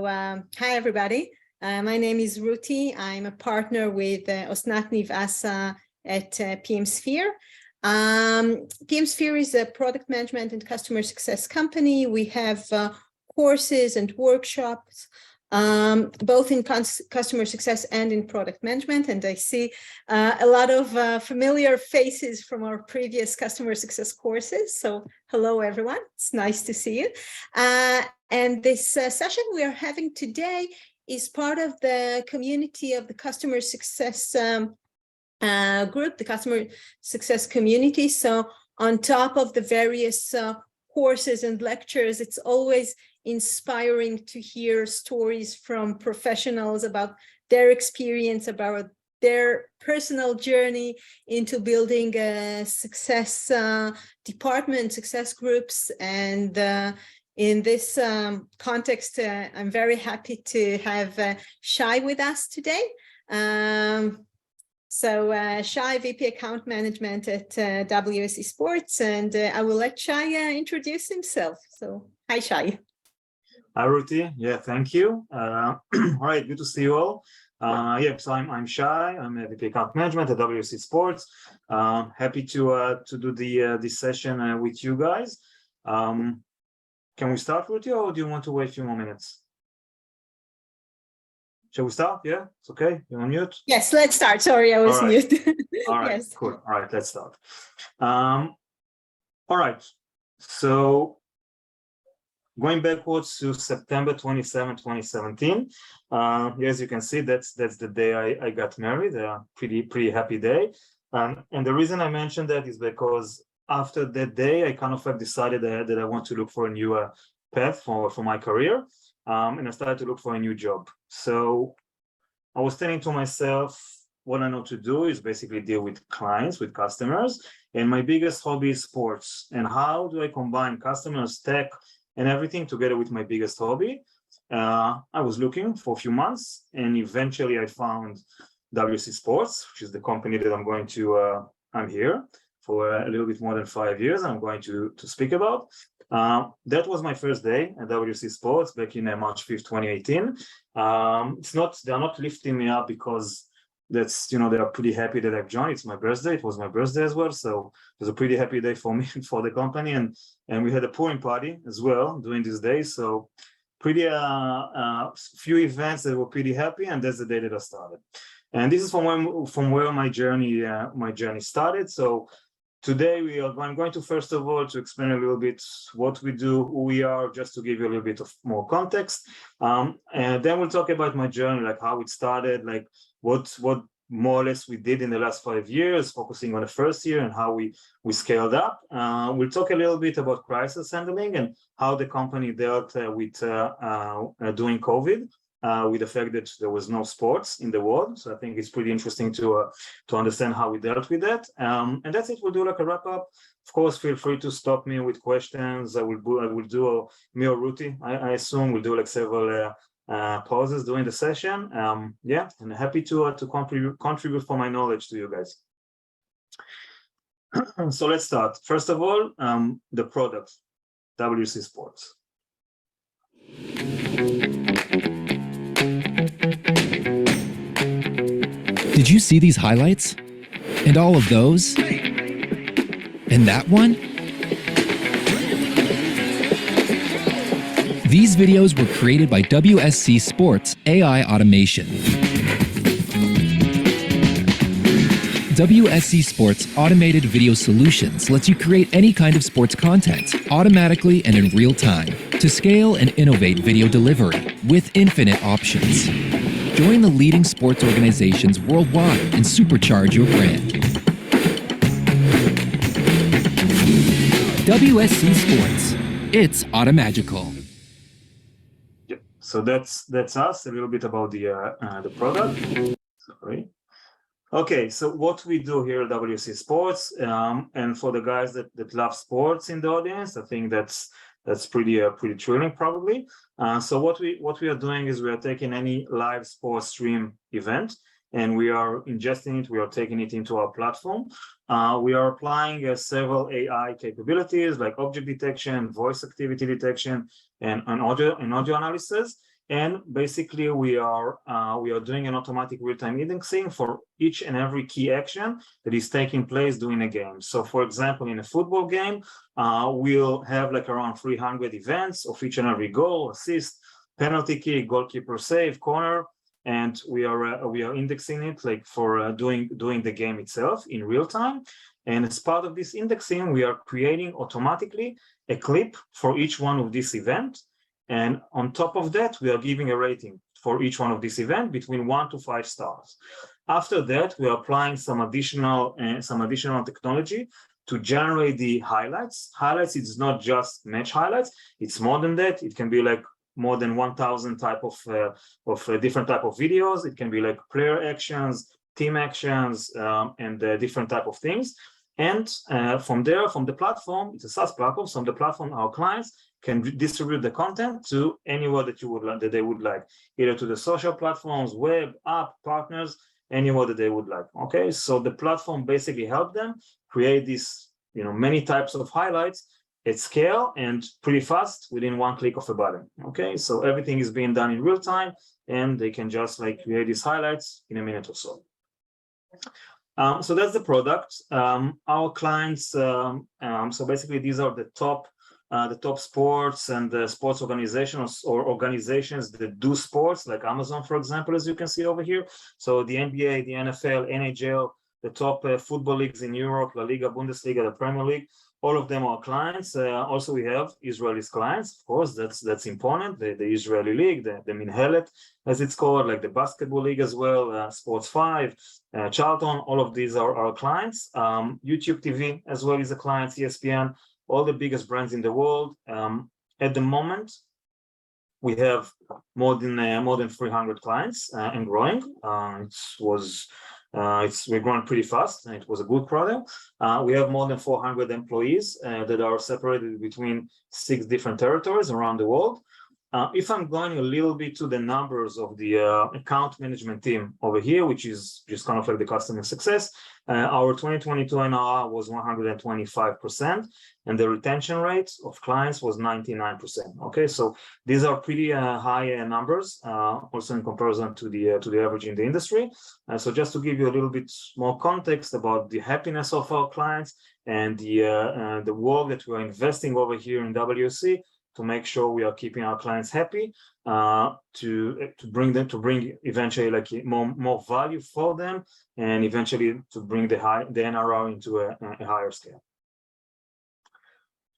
Hi, everybody. My name is Ruti. I'm a partner with Osnat Nivasa at PM Sphere. PM Sphere is a product management and customer success company. We have courses and workshops, both in customer success and in product management. And I see a lot of familiar faces from our previous customer success courses. So hello, everyone. It's nice to see you. And this session we are having today is part of the community of the customer success group, the customer success community. So on top of the various courses and lectures, it's always inspiring to hear stories from professionals about their experience, about their personal journey into building a success department, success groups. And in this context, I'm very happy to have Shai with us today. Shai, VP Account Management at WSC Sports, and I will let Shai introduce himself. So, hi, Shai. Hi, Ruti. Yeah, thank you. All right, good to see you all. So I'm Shai. I'm a VP Account Management at WSC Sports. Happy to do this session with you guys. Can we start, Ruti, or do you want to wait a few more minutes? Shall we start? Yeah, it's okay. You're on mute? Yes, let's start. Sorry, I was mute. All right, yes. Cool. All right, let's start. All right, so going backwards to September 27, 2017, as you can see, that's the day I got married. A pretty happy day. And the reason I mentioned that is because after that day, I kind of have decided that I want to look for a new path for my career. And I started to look for a new job. So I was telling to myself, what I know to do is basically deal with clients, with customers. And my biggest hobby is sports. And how do I combine customers, tech, and everything together with my biggest hobby? I was looking for a few months, and eventually I found WSC Sports, which is the company that I'm here for a little bit more than 5 years. I'm going to speak about. That was my first day at WSC Sports back in March 5th, 2018. They're not lifting me up because they are pretty happy that I've joined. It's my birthday. It was my birthday as well. So it was a pretty happy day for me and for the company. And we had a pouring party as well during this day. So pretty few events that were pretty happy. And that's the day that I started. And this is from where my journey started. So today I'm going to first of all to explain a little bit what we do, who we are, just to give you a little bit of more context. And then we'll talk about my journey, like how it started, like what more or less we did in the last 5 years, focusing on the first year and how we scaled up. We'll talk a little bit about crisis handling and how the company dealt with during COVID. With the fact that there was no sports in the world. So I think it's pretty interesting to understand how we dealt with that. And that's it. We'll do like a wrap up. Of course, feel free to stop me with questions. I will do me or Ruti, I assume we'll do like several pauses during the session. And happy to contribute for my knowledge to you guys. So let's start. First of all, the product, WSC Sports. Did you see these highlights? And all of those? And that one? These videos were created by WSC Sports AI Automation. WSC Sports Automated Video Solutions lets you create any kind of sports content automatically and in real time to scale and innovate video delivery with infinite options. Join the leading sports organizations worldwide and supercharge your brand. WSC Sports. It's automagical. Yep. So that's us. A little bit about the product. Sorry. Okay. So what we do here at WSC Sports, and for the guys that love sports in the audience, I think that's pretty thrilling, probably. So what we are doing is we are taking any live sports stream event and we are ingesting it. We are taking it into our platform. We are applying several AI capabilities like object detection, voice activity detection, and audio analysis. And basically, we are doing an automatic real-time indexing for each and every key action that is taking place during a game. So, for example, in a football game, we'll have like around 300 events of each and every goal, assist, penalty kick, goalkeeper save, corner, and we are indexing it like for doing the game itself in real time. And as part of this indexing, we are creating automatically a clip for each one of this event. And on top of that, we are giving a rating for each one of this event between 1 to 5 stars. After that, we are applying some additional technology to generate the highlights. Highlights, it's not just match highlights, it's more than that. It can be like more than 1,000 type of different type of videos. It can be like player actions, team actions, and different type of things. And from there, from the platform, it's a SaaS platform. So on the platform, our clients can distribute the content to anywhere that they would like, either to the social platforms, web, app, partners, anywhere that they would like. Okay, so the platform basically helped them create these, many types of highlights at scale and pretty fast within one click of a button. Okay, so everything is being done in real time, and they can just like create these highlights in a minute or so. So that's the product. Our clients. So basically, these are the top sports and the sports organizations or organizations that do sports, like Amazon, for example, as you can see over here. So the NBA, the NFL, NHL, the top football leagues in Europe, La Liga, Bundesliga, the Premier League, all of them are clients. Also, we have Israelis clients, of course, that's important. The Israeli league, the Minhelet, as it's called, like the basketball league as well, Sports 5, Charlton, all of these are our clients. YouTube TV as well is a client, ESPN, all the biggest brands in the world. At the moment, we have more than 300 clients and growing. We're growing pretty fast, and it was a good product. We have more than 400 employees that are separated between 6 different territories around the world. If I'm going a little bit to the numbers of the account management team over here, which is just kind of like the customer success, our 2022 NRR was 125%, and the retention rate of clients was 99%. Okay, so these are pretty high numbers, also in comparison to the average in the industry. So just to give you a little bit more context about the happiness of our clients and the work that we're investing over here in WSC, to make sure we are keeping our clients happy, to bring eventually like more value for them, and eventually to bring the NRR into a higher scale.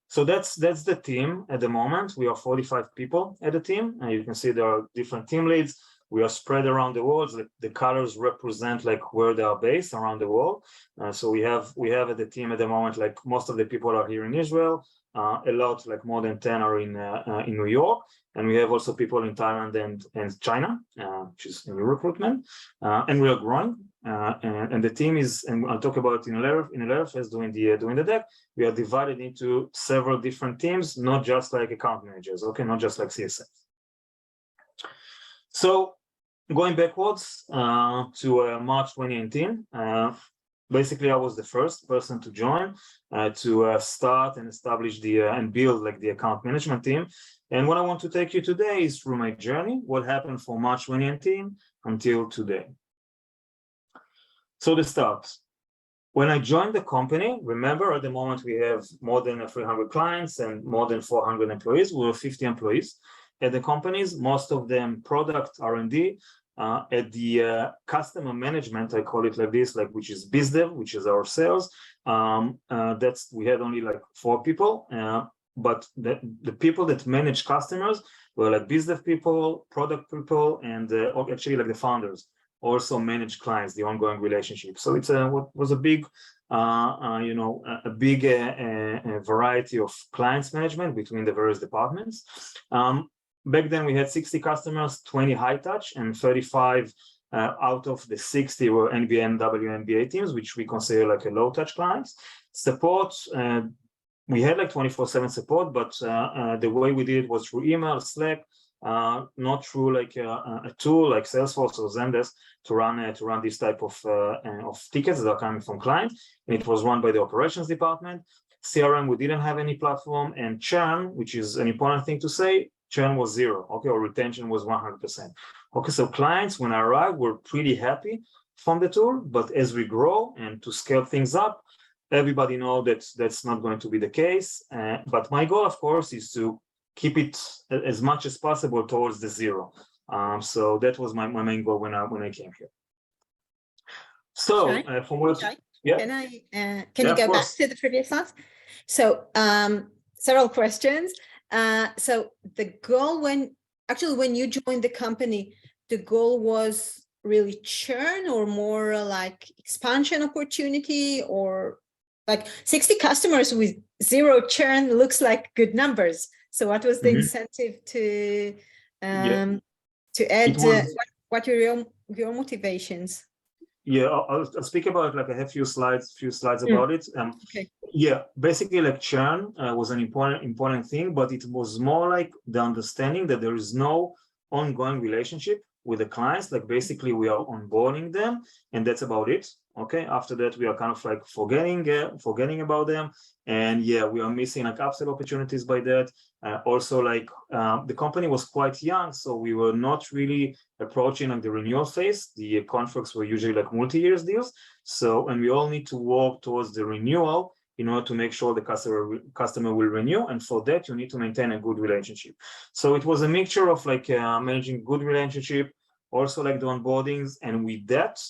So that's the team at the moment. We are 45 people at the team, and you can see there are different team leads. We are spread around the world. The colors represent like where they are based around the world. So we have at the team at the moment, like most of the people are here in Israel. A lot, like more than 10 are in New York, and we have also people in Thailand and China, which is new recruitment, and we are growing. And the team is, and I'll talk about in a later phase doing the deck. We are divided into several different teams, not just like account managers, okay, not just like CSS. So going backwards to March 2018. Basically, I was the first person to join to start and establish and build like the account management team. And what I want to take you today is through my journey, what happened from March 2018 until today. So the start. When I joined the company, remember at the moment we have more than 300 clients and more than 400 employees. We were 50 employees at the companies, most of them product R&D. At the customer management, I call it like this, like which is BizDev, which is our sales. We had only like 4 people, but the people that manage customers were like BizDev people, product people, and actually like the founders also manage clients, the ongoing relationship. So it's what was a big, a big variety of clients management between the various departments. Back then, we had 60 customers, 20 high touch, and 35 out of the 60 were NBA and WNBA teams, which we consider like a low touch clients. Support, we had like 24/7 support, but the way we did it was through email, Slack, not through like a tool like Salesforce or Zendesk to run this type of tickets that are coming from clients. And it was run by the operations department. CRM, we didn't have any platform, and churn, which is an important thing to say, churn was 0, okay, or retention was 100%. Okay, so clients, when I arrived, were pretty happy from the tool, but as we grow and to scale things up, everybody know that that's not going to be the case. But my goal, of course, is to keep it as much as possible towards the 0. So that was my main goal when I came here. So Shai? from what, Shai? yeah, Can you of go back course. to the previous slides? So several questions. So the goal when you joined the company, the goal was really churn or more like expansion opportunity, or like 60 customers with 0 churn looks like good numbers. So what was the incentive to add? What were your motivations? Yeah, I'll speak about like I have few slides about it. Okay. Yeah, basically like churn was an important thing, but it was more like the understanding that there is no ongoing relationship with the clients. Like basically we are onboarding them and that's about it. Okay, after that we are kind of like forgetting about them, and yeah, we are missing like upsell opportunities by that. Also like the company was quite young, so we were not really approaching like the renewal phase. The contracts were usually like multi-year deals, so and we all need to work towards the renewal in order to make sure the customer will renew, and for that you need to maintain a good relationship. So it was a mixture of like managing good relationship, also like the onboardings, and with that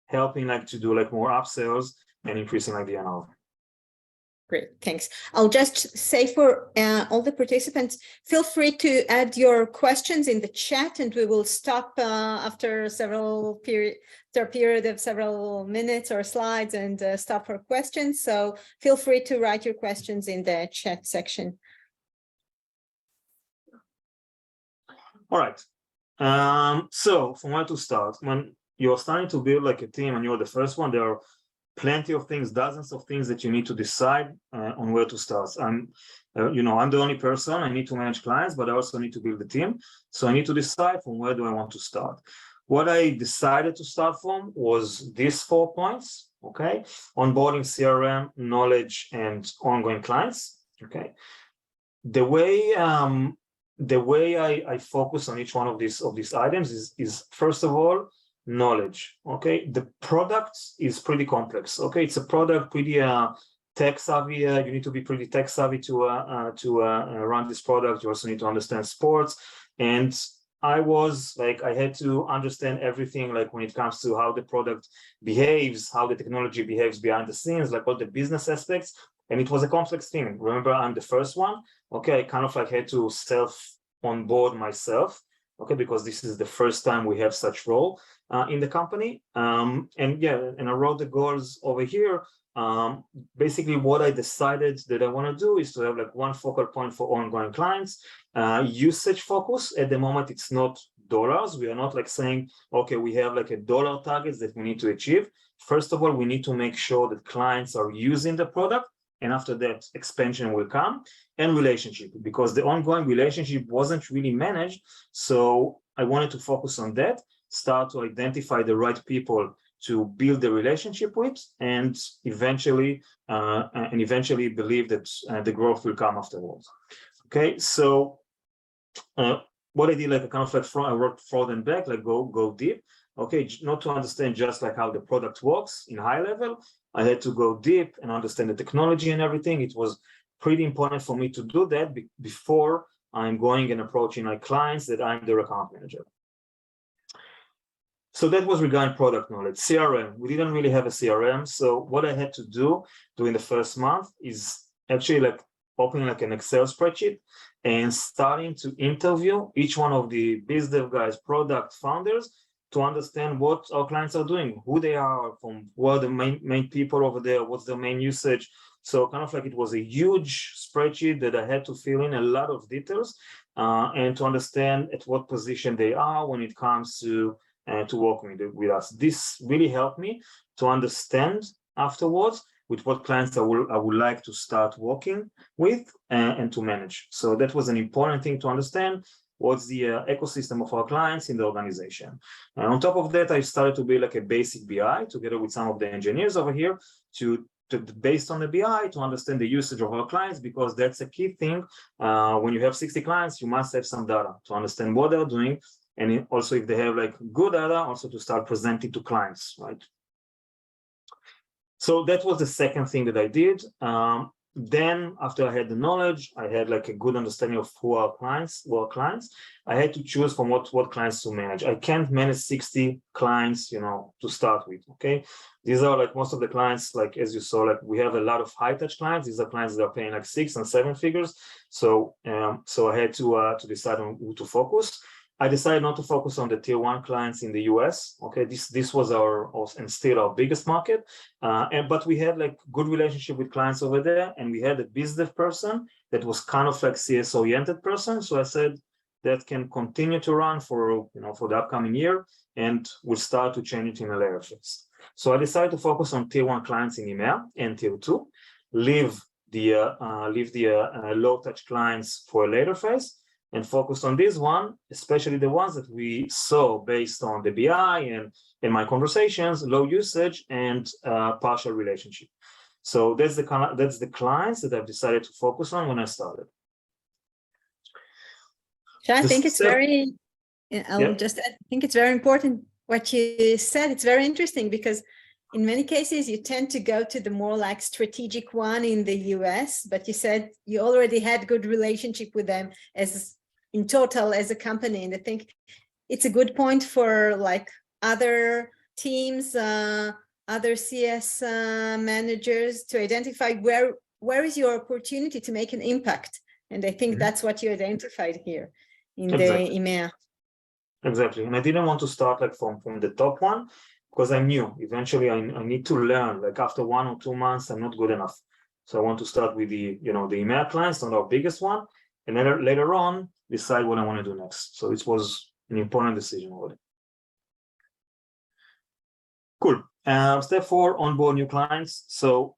helping like to do like more upsells and increasing like the NR. Great, thanks. I'll just say for all the participants, feel free to add your questions in the chat, and we will stop after a period of several minutes or slides and stop for questions. So feel free to write your questions in the chat section. All right. So from where to start? When you're starting to build like a team and you're the first one, there are plenty of things, dozens of things that you need to decide on where to start. I'm the only person. I need to manage clients, but I also need to build a team. So I need to decide from where do I want to start. What I decided to start from was these 4 points, okay? Onboarding, CRM, knowledge, and ongoing clients, okay? The way I focus on each one of these items is first of all, knowledge. Okay, the product is pretty complex. Okay, it's a product pretty tech savvy. You need to be pretty tech savvy to run this product. You also need to understand sports, and I had to understand everything, like when it comes to how the product behaves, how the technology behaves behind the scenes, like all the business aspects. And it was a complex thing. Remember, I'm the first one. Okay, I kind of like had to self-onboard myself. Okay, because this is the first time we have such role in the company. And I wrote the goals over here. Basically, what I decided that I want to do is to have like one focal point for ongoing clients. Usage focus. At the moment, it's not dollars. We are not like saying, okay, we have like a dollar targets that we need to achieve. First of all, we need to make sure that clients are using the product. And after that, expansion will come, and relationship, because the ongoing relationship wasn't really managed. So I wanted to focus on that, start to identify the right people to build the relationship with, and eventually believe that the growth will come afterwards. Okay, so what I did, like a kind of like I worked front and back, like go deep. Okay, not to understand just like how the product works in high level. I had to go deep and understand the technology and everything. It was pretty important for me to do that before I'm going and approaching my clients that I'm their account manager. So that was regarding product knowledge. CRM, we didn't really have a CRM. So what I had to do during the first month is actually like opening like an Excel spreadsheet and starting to interview each one of the biz dev guys, product founders, to understand what our clients are doing, who they are, from what are the main people over there, what's their main usage. So kind of like it was a huge spreadsheet that I had to fill in a lot of details and to understand at what position they are when it comes to working with us. This really helped me to understand afterwards with what clients I would like to start working with and to manage. So that was an important thing to understand. What's the ecosystem of our clients in the organization? And on top of that, I started to build like a basic BI together with some of the engineers over here to based on the BI to understand the usage of our clients, because that's a key thing. When you have 60 clients, you must have some data to understand what they're doing, and also if they have like good data, also to start presenting to clients, right? So that was the second thing that I did. Then after I had the knowledge, I had like a good understanding of who our clients were. I had to choose from what clients to manage. I can't manage 60 clients, you know, to start with. Okay, these are like most of the clients, like as you saw, like we have a lot of high touch clients. These are clients that are paying like 6 and 7 figures. So so I had to decide on who to focus. I decided not to focus on the tier 1 clients in the US. Okay, this was our and still our biggest market, but we had like good relationship with clients over there, and we had a business person that was kind of like CS oriented person. So I said that can continue to run for for the upcoming year, and we'll start to change it in a later phase. So I decided to focus on tier 1 clients in EMEA and tier 2, leave the low touch clients for a later phase, and focus on this one, especially the ones that we saw based on the BI and in my conversations, low usage and partial relationship. So that's the clients that I've decided to focus on when I started. I think it's very, I think it's very important what you said. It's very interesting because in many cases, you tend to go to the more like strategic one in the US, but you said you already had good relationship with them as in total as a company. And I think it's a good point for like other teams, other CS managers to identify where is your opportunity to make an impact. And I think that's what you identified here in the EMEA. Exactly. And I didn't want to start like from the top one, because I knew eventually I need to learn, like after 1 or 2 months, I'm not good enough. So I want to start with the EMEA clients, not our biggest one, and then later on decide what I want to do next. So it was an important decision already. Cool. Step 4, onboard new clients. So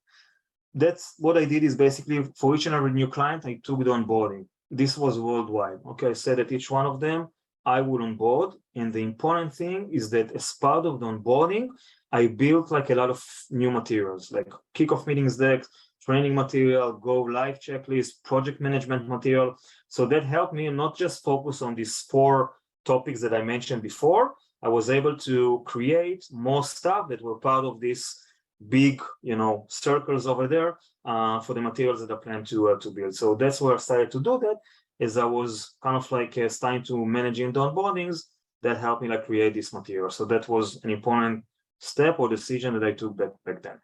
that's what I did, is basically for each and every new client, I took the onboarding. This was worldwide. Okay, I said that each one of them I would onboard. And the important thing is that as part of the onboarding, I built like a lot of new materials, like kickoff meetings decks, training material, go live checklist, project management material. So that helped me not just focus on these 4 topics that I mentioned before. I was able to create more stuff that were part of this big, circles over there for the materials that I plan to build. So that's where I started to do that, as I was kind of like starting to managing the onboardings. That helped me like create this material. So that was an important step or decision that I took back then.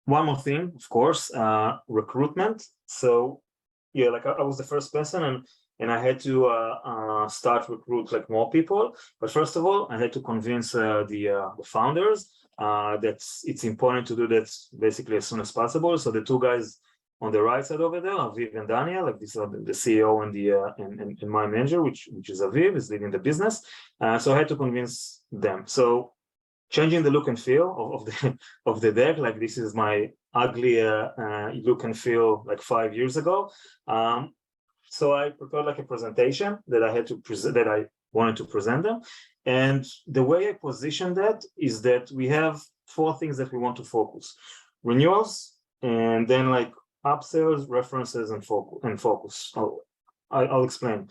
One more thing, of course, recruitment. So yeah, like I was the first person, and I had to start recruit like more people. But first of all, I had to convince the founders that it's important to do that basically as soon as possible. So the 2 guys on the right side over there, Aviv and Daniel, like these are the CEO and my manager, which is Aviv, is leading the business. So I had to convince them. So changing the look and feel of the deck, like this is my ugly look and feel like 5 years ago. So I prepared like a presentation that I had to present, that I wanted to present them. And the way I positioned that is that we have 4 things that we want to focus: renewals, and then like upsells, references, and focus. I'll explain.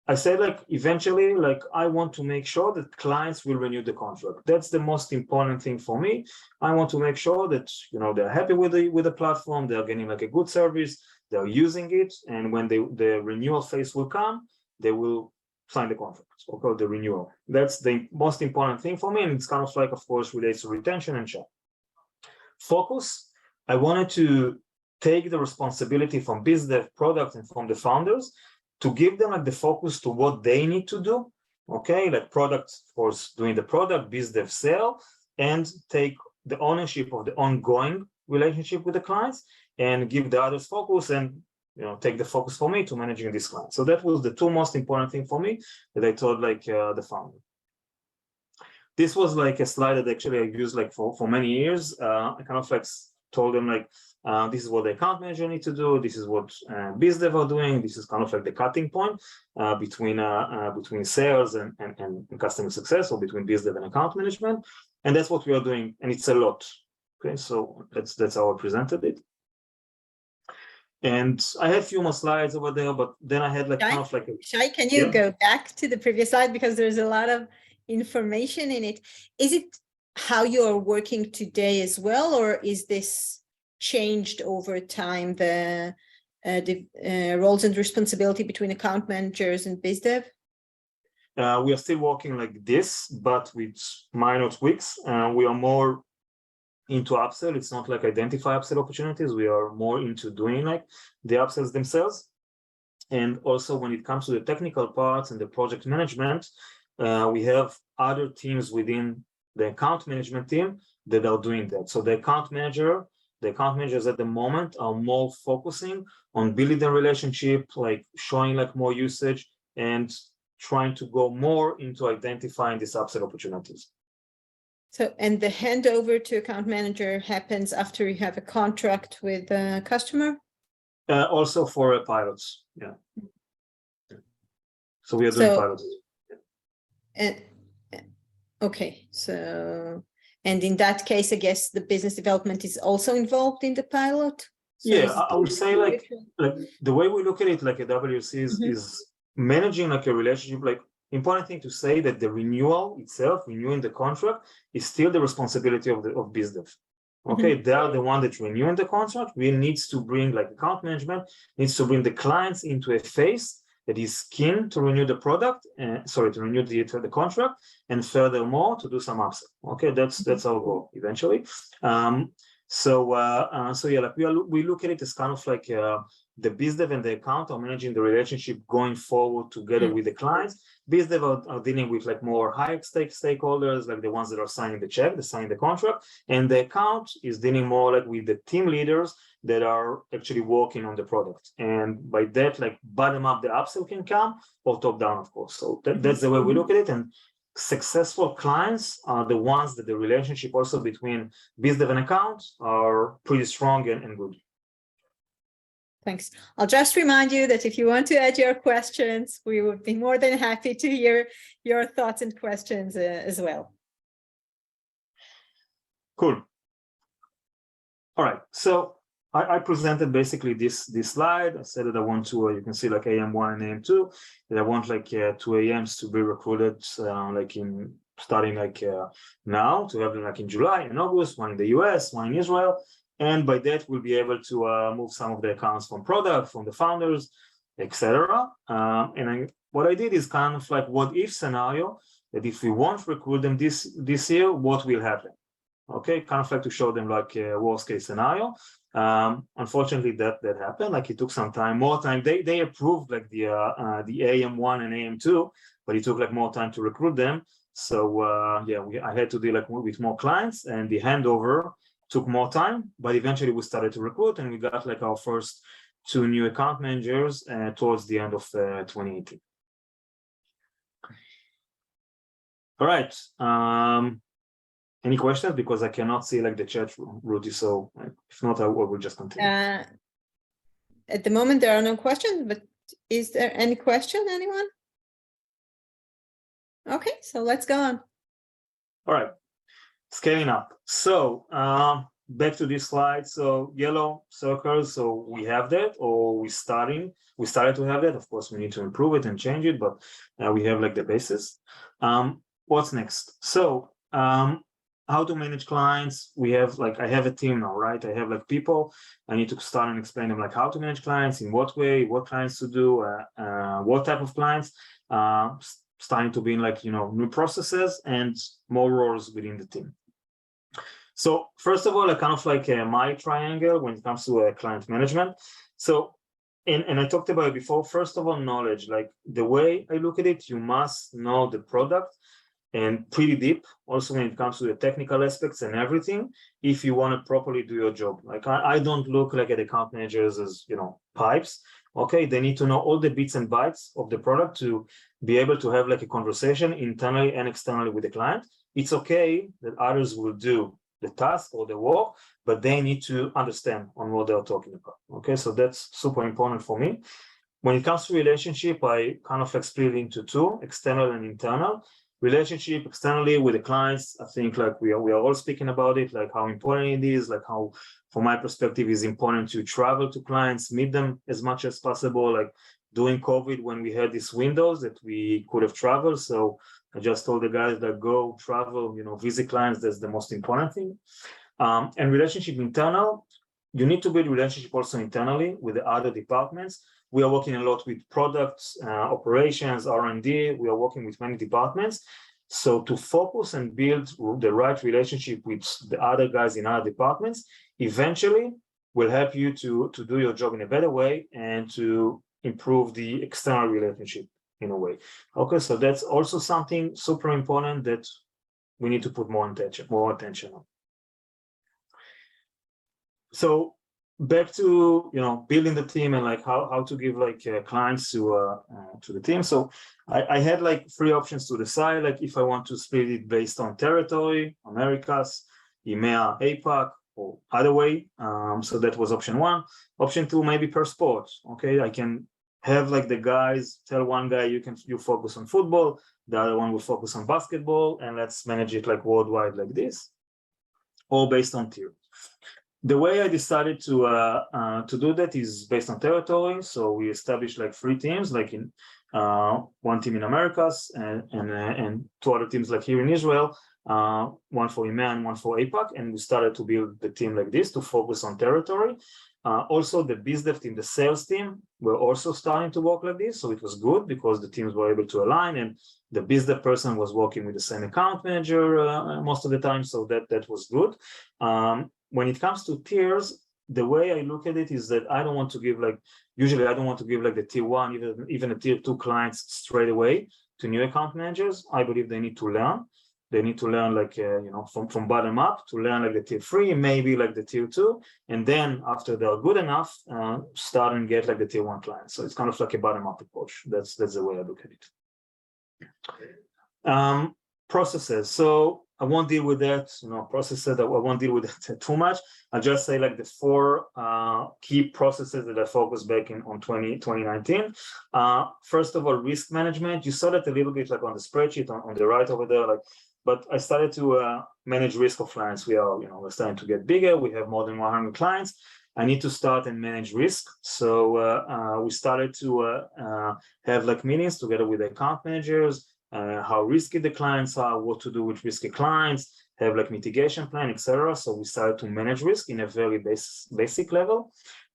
I said like eventually, like I want to make sure that clients will renew the contract. That's the most important thing for me. I want to make sure that they're happy with the platform, they're getting like a good service, they're using it, and when the renewal phase will come, they will sign the contract or call the renewal. That's the most important thing for me, and it's kind of like, of course, relates to retention and churn. Focus. I wanted to take the responsibility from biz dev, product, and from the founders to give them like the focus to what they need to do. Okay, like product, of course, doing the product, biz dev, sell, and take the ownership of the ongoing relationship with the clients, and give the others focus, and take the focus for me to managing this client. So that was the 2 most important thing for me that I told like the founder. This was like a slide that actually I used like for many years. I kind of like told them like, this is what the account manager need to do. This is what biz dev are doing. This is kind of like the cutting point between sales and customer success, or between biz dev and account management. And that's what we are doing, and it's a lot. Okay, so that's how I presented it. And I had a few more slides over there, but then I had like Shai? kind of like a, Shai, can you go back to the previous slide, because there's a lot of information in it. Is it how you are working today as well, or is this changed over time, the roles and responsibility between account managers and biz dev? we are still working like this, but with minor tweaks. We are more into upsell. It's not like identify upsell opportunities. We are more into doing like the upsells themselves. And also when it comes to the technical parts and the project management, we have other teams within the account management team that are doing that. So the account managers at the moment are more focusing on building the relationship, like showing like more usage and trying to go more into identifying these upsell opportunities. So, and the handover to account manager happens after you have a contract with the customer? Also for pilots, yeah. So we are doing pilots. And okay, so, and in that case, I guess the business development is also involved in the pilot? So yeah, I would say like the way we look at it, like a WSC is managing like a relationship. Like important thing to say that the renewal itself, renewing the contract, is still the responsibility of business. Okay, they are the one that's renewing the contract. We needs to bring like account management needs to bring the clients into a phase that is keen to renew the product, to renew the contract, and furthermore to do some upsell. Okay, that's our goal eventually. So yeah, like we look at it as kind of like the BizDev and the account are managing the relationship going forward together with the clients. BizDev are dealing with like more high stake stakeholders, like the ones that are signing the check, signing the contract, and the account is dealing more like with the team leaders that are actually working on the product. And by that, like bottom up, the upsell can come, or top down, of course. So that's the way we look at it. And successful clients are the ones that the relationship also between BizDev and account are pretty strong and good. Thanks. I'll just remind you that if you want to add your questions, we would be more than happy to hear your thoughts and questions as well. Cool. All right. So I presented basically this slide. I said that I want to, you can see like AM1 and AM2, that I want like 2 AMs to be recruited like in starting like now, to have them like in July and August, one in the US, one in Israel. And by that, we'll be able to move some of the accounts from product, from the founders, etc. What I did is kind of like what if scenario, that if we won't recruit them this year, what will happen? Okay, kind of like to show them like a worst case scenario. Unfortunately, that happened. Like it took some time, more time. They approved like the AM1 and AM2, but it took like more time to recruit them. So yeah, I had to deal like with more clients, and the handover took more time, but eventually we started to recruit, and we got like our first 2 new account managers towards the end of 2018. All right. Any questions? Because I cannot see like the chat, Rudy. So if not, I will just continue. At the moment, there are no questions, but is there any question, anyone? Okay, so let's go on. All right. Scaling up. So back to this slide. So yellow circles. So we have that, or we started to have that. Of course, we need to improve it and change it, but we have like the basis. What's next? So how to manage clients. We have like, I have a team now, right? I have like people. I need to start and explain them like how to manage clients, in what way, what clients to do, what type of clients. Starting to be in like, new processes and more roles within the team. So first of all, I kind of like my triangle when it comes to client management. So, and I talked about it before, first of all, knowledge. Like the way I look at it, you must know the product and pretty deep, also when it comes to the technical aspects and everything, if you want to properly do your job. Like I don't look like at account managers as, pipes. Okay, they need to know all the bits and bytes of the product to be able to have like a conversation internally and externally with the client. It's okay that others will do the task or the work, but they need to understand on what they're talking about. Okay, so that's super important for me. When it comes to relationship, I kind of split it into 2, external and internal. relationship externally with the clients. I think like we are all speaking about it, like how important it is, like how, from my perspective, is important to travel to clients, meet them as much as possible. Like during COVID, when we had these windows that we could have traveled, so I just told the guys that go travel, visit clients. That's the most important thing. And relationship internal, you need to build relationship also internally with the other departments. We are working a lot with products, operations, R&D. We are working with many departments. So to focus and build the right relationship with the other guys in other departments, eventually will help you to do your job in a better way and to improve the external relationship in a way. Okay, so that's also something super important that we need to put more attention on. So back to building the team and like how to give like clients to the team. So I had like 3 options to decide, like if I want to split it based on territory, Americas, EMEA, APAC, or other way. So that was option 1. Option 2, maybe per sport. Okay, I can have like the guys tell one guy you focus on football, the other one will focus on basketball, and let's manage it like worldwide like this, or based on tier. The way I decided to do that is based on territory. So we established like 3 teams, like in 1 team in Americas and 2 other teams like here in Israel, 1 for EMEA and 1 for APAC, and we started to build the team like this to focus on territory. Also, the BizDev team, the sales team, were also starting to work like this, so it was good because the teams were able to align, and the BizDev person was working with the same account manager most of the time, so that was good. When it comes to tiers, the way I look at it is that I don't want to give usually I don't want to give like the tier 1, even a tier 2 clients straight away to new account managers. I believe they need to learn. They need to learn like, from bottom up, to learn like the tier 3, maybe like the tier 2. And then after they're good enough, start and get like the tier 1 clients. So it's kind of like a bottom up approach. That's the way I look at it. Processes. So I won't deal with that, processes, I won't deal with that too much. I'll just say like the 4 key processes that I focused back on 2019. First of all, risk management. You saw that a little bit like on the spreadsheet on the right over there, but I started to manage risk of clients. We're starting to get bigger. We have more than 100 clients. I need to start and manage risk. So we started to have like meetings together with the account managers, how risky the clients are, what to do with risky clients, have like mitigation plan, etc. So we started to manage risk in a very basic level.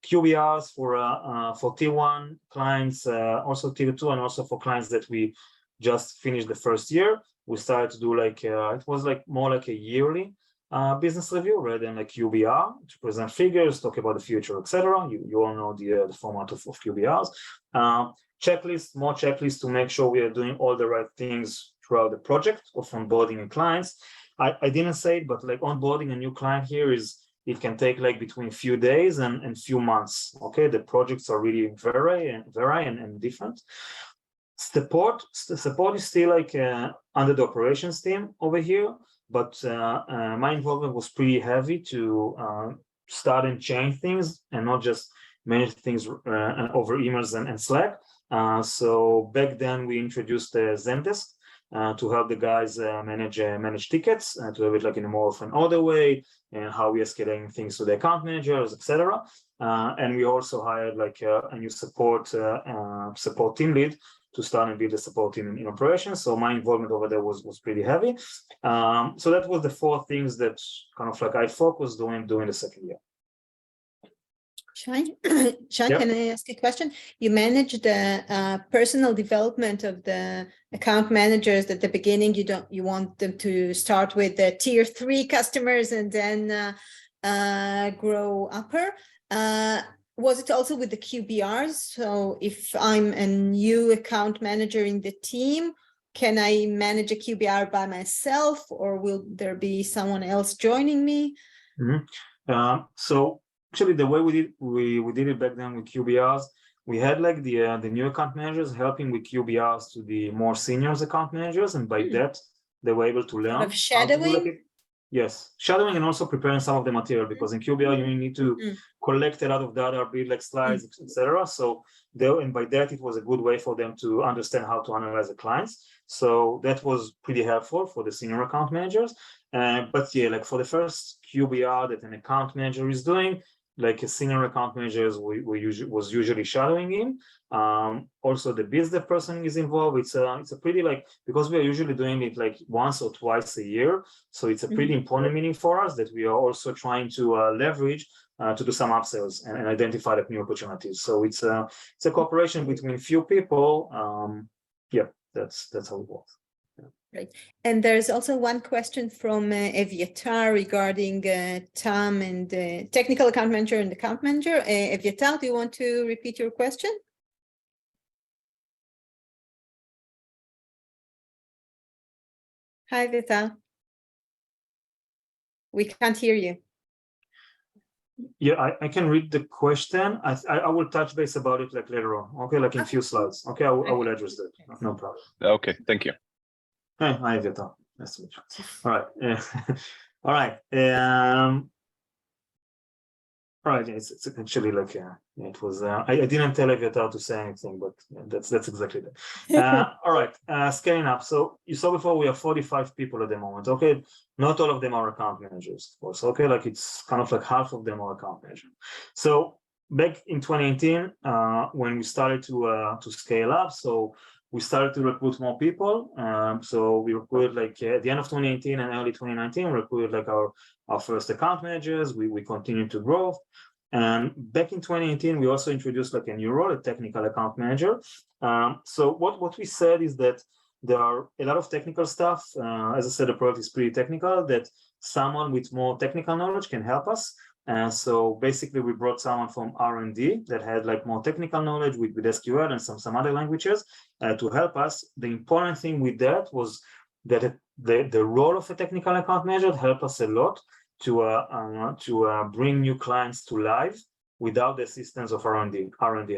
QBRs for tier 1 clients, also tier 2, and also for clients that we just finished the first year. We started to do like it was like more like a yearly business review rather than like QBR, to present figures, talk about the future, etc. You all know the format of QBRs. Checklists, more checklists to make sure we are doing all the right things throughout the project of onboarding clients. I didn't say it, but like onboarding a new client here it can take like between few days and few months. Okay, the projects are really vary and different. Support is still like under the operations team over here, but my involvement was pretty heavy to start and change things and not just manage things over emails and Slack. So back then we introduced Zendesk to help the guys manage tickets, to have it like in a more of an order way, and how we are scaling things to the account managers, etc. And we also hired like a new support team lead to start and build a support team in operations. So my involvement over there was pretty heavy. So that was the 4 things that kind of like I focused doing the second year. Shai, Can I ask a question? You manage the personal development of the account managers at the beginning. You want them to start with the tier 3 customers and then grow upper. Was it also with the QBRs? So if I'm a new account manager in the team, can I manage a QBR by myself, or will there be someone else joining me? Mm-hmm. So actually, the way we did it back then with QBRs, we had like the new account managers helping with QBRs to the more seniors account managers, and by that they were able to learn. Of shadowing. Yes, shadowing and also preparing some of the material, because in QBR you need to collect a lot of data, build like slides, etc. So there, and by that, it was a good way for them to understand how to analyze the clients. So that was pretty helpful for the senior account managers. But yeah, like for the first QBR that an account manager is doing, like a senior account manager was usually shadowing him. Also, the business person is involved. It's a pretty like, because we are usually doing it like once or twice a year. So it's a pretty important meeting for us that we are also trying to leverage to do some upsells and identify like new opportunities. So it's a cooperation between few people. Yeah, that's how it works. Right. And there's also one question from Evyatar regarding Tom and technical account manager and account manager. Evyatar, do you want to repeat your question? Hi, Evyatar. We can't hear you. Yeah, I can read the question. I will touch base about it like later on. Okay, like in a few slides. Okay, I will address that. No problem. Okay, thank you. Hey, hi, Vieta. Nice to meet you. All right. All right. All right. It's actually like it was. I didn't tell Vieta to say anything, but that's exactly that. All right. Scaling up. So you saw before we have 45 people at the moment. Okay, not all of them are account managers, of course. Okay, like it's kind of like half of them are account managers. So back in 2018, when we started to scale up, so we started to recruit more people. So we recruited like at the end of 2018 and early 2019, we recruited like our first account managers. We continued to grow. And back in 2018, we also introduced like a new role, a technical account manager. So what we said is that there are a lot of technical stuff. As I said, the product is pretty technical, that someone with more technical knowledge can help us. So basically, we brought someone from R&D that had like more technical knowledge with SQL and some other languages to help us. The important thing with that was that the role of a technical account manager helped us a lot to bring new clients to live without the assistance of R&D.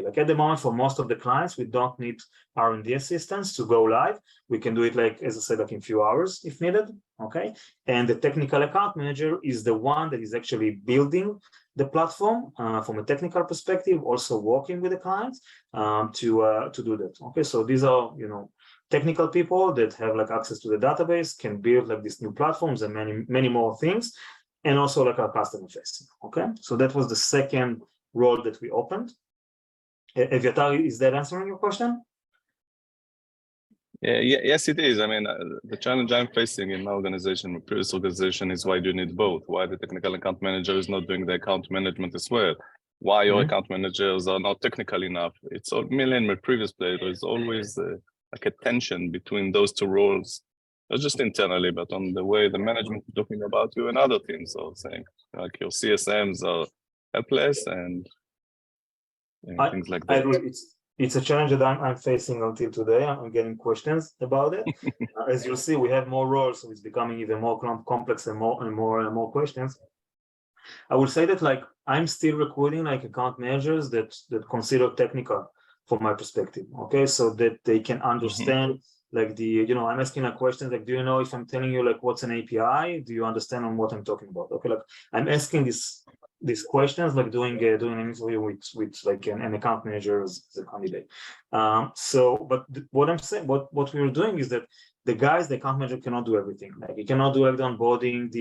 Like at the moment, for most of the clients, we don't need R&D assistance to go live. We can do it like, as I said, like in a few hours if needed, okay? And the technical account manager is the one that is actually building the platform from a technical perspective, also working with the clients to do that, okay? So these are, technical people that have like access to the database, can build like these new platforms and many more things, and also like our customer facing, okay? So that was the second role that we opened. Evyatar, is that answering your question? Yes, it is. I mean, the challenge I'm facing in my organization, my previous organization, is why do you need both? Why the technical account manager is not doing the account management as well? Why your account managers are not technical enough? It's all, mainly in my previous play, there's always like a tension between those two roles, not just internally, but on the way the management is talking about you and other teams are saying, like your CSMs are helpless and things like that. I agree. It's a challenge that I'm facing until today. I'm getting questions about it. As you'll see, we have more roles, so it's becoming even more complex and more questions. I would say that like I'm still recruiting like account managers that consider technical from my perspective, okay, so that they can understand like I'm asking a question like, do you know if I'm telling you like what's an API? Do you understand on what I'm talking about? Okay, like I'm asking these questions, like doing an interview with like an account manager as a candidate. But what I'm saying, what we were doing is that the account manager cannot do everything. Like he cannot do like the onboarding,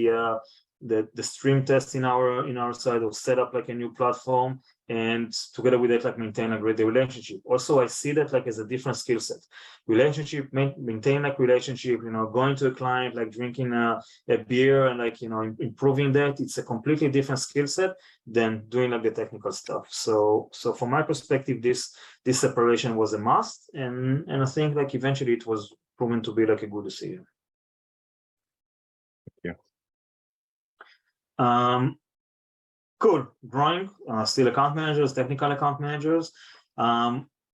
the stream test in our side, or set up like a new platform, and together with that, like maintain a great relationship. Also, I see that like as a different skill set. Relationship, maintain like relationship, going to a client, like drinking a beer and like, improving that. It's a completely different skill set than doing like the technical stuff. So from my perspective, this separation was a must. And I think like eventually it was proven to be like a good decision. Yeah. Cool. Growing, still account managers, technical account managers.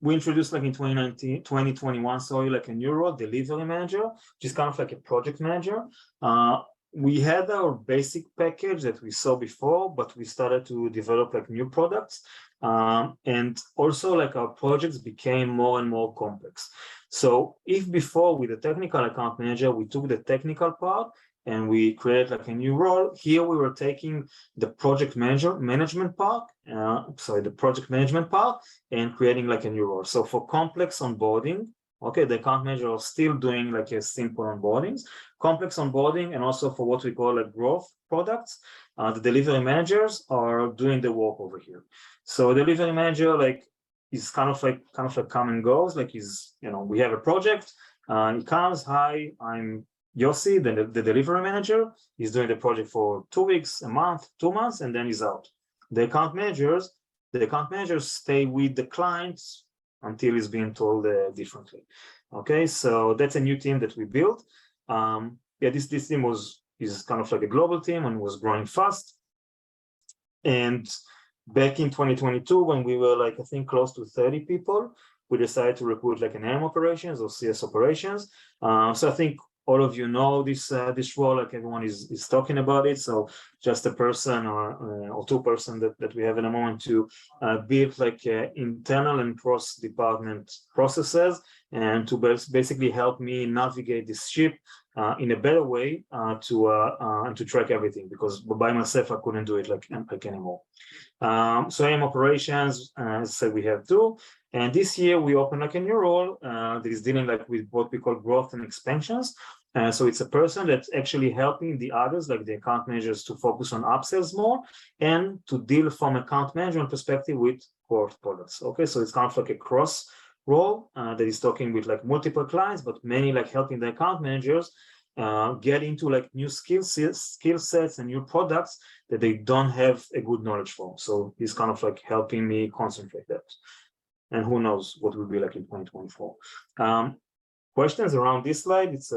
We introduced like in 2021, like a new role, delivery manager, which is kind of like a project manager. We had our basic package that we saw before, but we started to develop like new products. And also like our projects became more and more complex. So if before with the technical account manager, we took the technical part and we create like a new role. Here we were taking the project management part, the project management part, and creating like a new role. So for complex onboarding, okay, the account manager is still doing like a simple onboardings, complex onboarding, and also for what we call like growth products, the delivery managers are doing the work over here. So delivery manager like is kind of like come and goes, like is, you know, we have a project, he comes, hi, I'm Yossi, the delivery manager. He's doing the project for 2 weeks, a month, 2 months, and then he's out. The account managers stay with the clients until it's being told differently. Okay, so that's a new team that we built. This team is kind of like a global team and was growing fast. And back in 2022, when we were like, I think close to 30 people, we decided to recruit like an AM operations or CS operations. So I think all of you know this role, like everyone is talking about it. So just a person or two person that we have in a moment to build like internal and cross department processes, and to basically help me navigate this ship in a better way and to track everything, because by myself I couldn't do it like anymore. So AM operations, as I said, we have two. And this year we open like a new role that is dealing like with what we call growth and expansions. So it's a person that's actually helping the others, like the account managers, to focus on upsells more and to deal from account management perspective with core products. Okay, so it's kind of like a cross role that is talking with like multiple clients, but mainly like helping the account managers get into like new skill sets and new products that they don't have a good knowledge for. So he's kind of like helping me concentrate that. And who knows what will be like in 2024. Questions around this slide? It's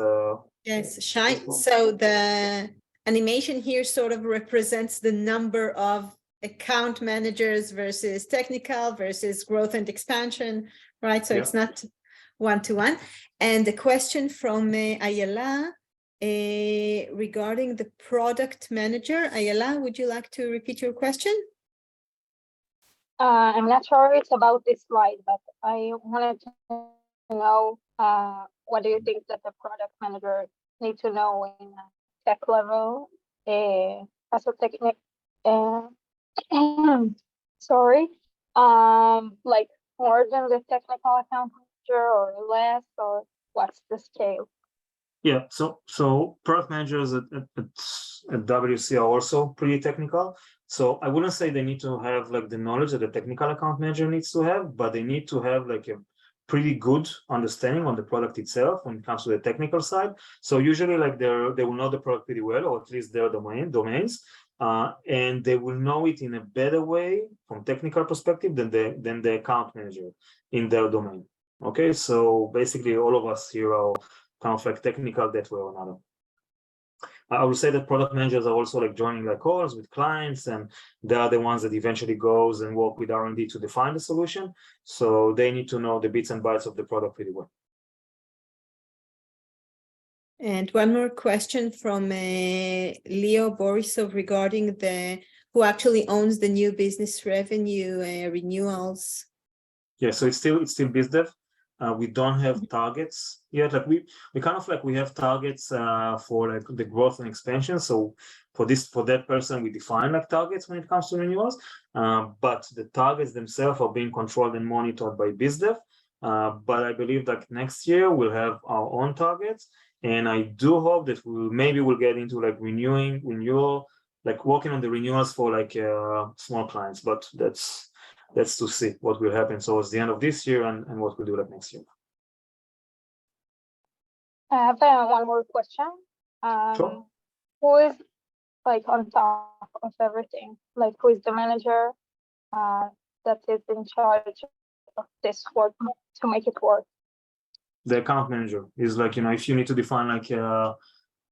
yes, Shai. So the animation here sort of represents the number of account managers versus technical versus growth and expansion, right? So it's not one-to-one. And the question from Ayala regarding the product manager. Ayala, would you like to repeat your question? I'm not sure it's about this slide, but I wanted to know what do you think that the product manager need to know in tech level as a technical sorry, like more than the technical account manager or less, or what's the scale? Yeah, so product managers at WSC are also pretty technical. So I wouldn't say they need to have like the knowledge that a technical account manager needs to have, but they need to have like a pretty good understanding on the product itself when it comes to the technical side. So usually like they will know the product pretty well, or at least their domains, and they will know it in a better way from technical perspective than the account manager in their domain. Okay, so basically all of us here are kind of like technical that way or another. I would say that product managers are also like joining like calls with clients, and they are the ones that eventually goes and work with R&D to define the solution. So they need to know the bits and bytes of the product pretty well. And one more question from Leo Borisov regarding who actually owns the new business revenue renewals. Yeah, so it's still BizDev. We don't have targets yet. Like we kind of like we have targets for like the growth and expansion. So for that person, we define like targets when it comes to renewals. But the targets themselves are being controlled and monitored by BizDev. But I believe that next year we'll have our own targets, and I do hope that we'll get into like renewal, like working on the renewals for like small clients. But that's to see what will happen towards the end of this year and what we'll do like next year. I have one more question. Sure. Who is like on top of everything? Like who is the manager that is in charge of this work to make it work? The account manager is like, if you need to define like I